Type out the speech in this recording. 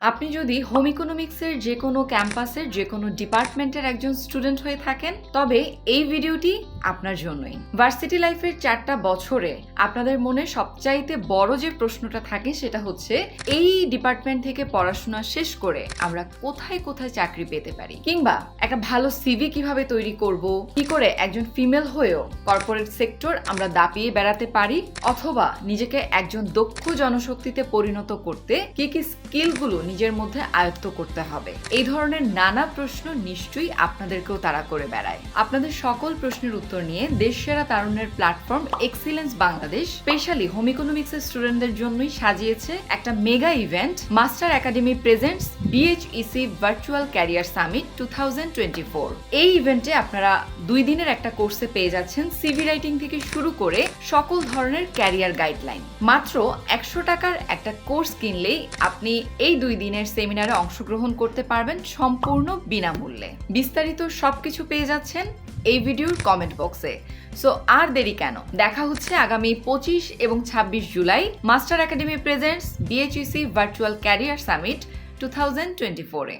আপনি যদি হোম ইকোনমিক্সের যে কোনো ক্যাম্পাসের যে কোনো ডিপার্টমেন্টের একজন স্টুডেন্ট হয়ে থাকেন তবে এই ভিডিওটি আপনার জন্যই। ভার্সিটি লাইফের 4টা বছরে আপনাদের মনে সবচাইতে বড় যে প্রশ্নটা থাকে সেটা হচ্ছে এই ডিপার্টমেন্ট থেকে পড়াশোনা শেষ করে আমরা কোথায় কোথায় চাকরি পেতে পারি, কিংবা একটা ভালো সিভি কিভাবে তৈরি করব, কি করে একজন ফিমেল হয়েও কর্পোরেট সেক্টর আমরা দাপিয়ে বেড়াতে পারি, অথবা নিজেকে একজন দক্ষ জনশক্তিতে পরিণত করতে কি কি স্কিলগুলো নিজের মধ্যে আয়ত্ত করতে হবে। এই ধরনের নানা প্রশ্ন নিশ্চয়ই আপনাদেরকেও তাড়া করে বেড়ায়। আপনাদের সকল প্রশ্নের উত্তর নিয়ে দেশসেরা তারুণ্যের platform excellence Bangladesh specially home ইকোনমিক্সের স্টুডেন্টদের জন্যই সাজিয়েছে একটা mega event, master academy presents BHEC virtual career summit 2024। এই ইভেন্টে আপনারা 2 দিনের একটা কোর্সে পেয়ে যাচ্ছেন সিভি রাইটিং থেকে শুরু করে সকল ধরনের ক্যারিয়ার গাইডলাইন। মাত্র 100 টাকার একটা কোর্স কিনলেই আপনি এই 2 দিনের সেমিনারে অংশগ্রহণ করতে পারবেন সম্পূর্ণ বিনামূল্যে। বিস্তারিত সবকিছু পেয়ে যাচ্ছেন এই ভিডিওর কমেন্ট বক্সে। সো আর দেরি কেন, দেখা হচ্ছে আগামী 25 এবং 26 জুলাই master academy presents BHEC virtual career summit 2024-এ।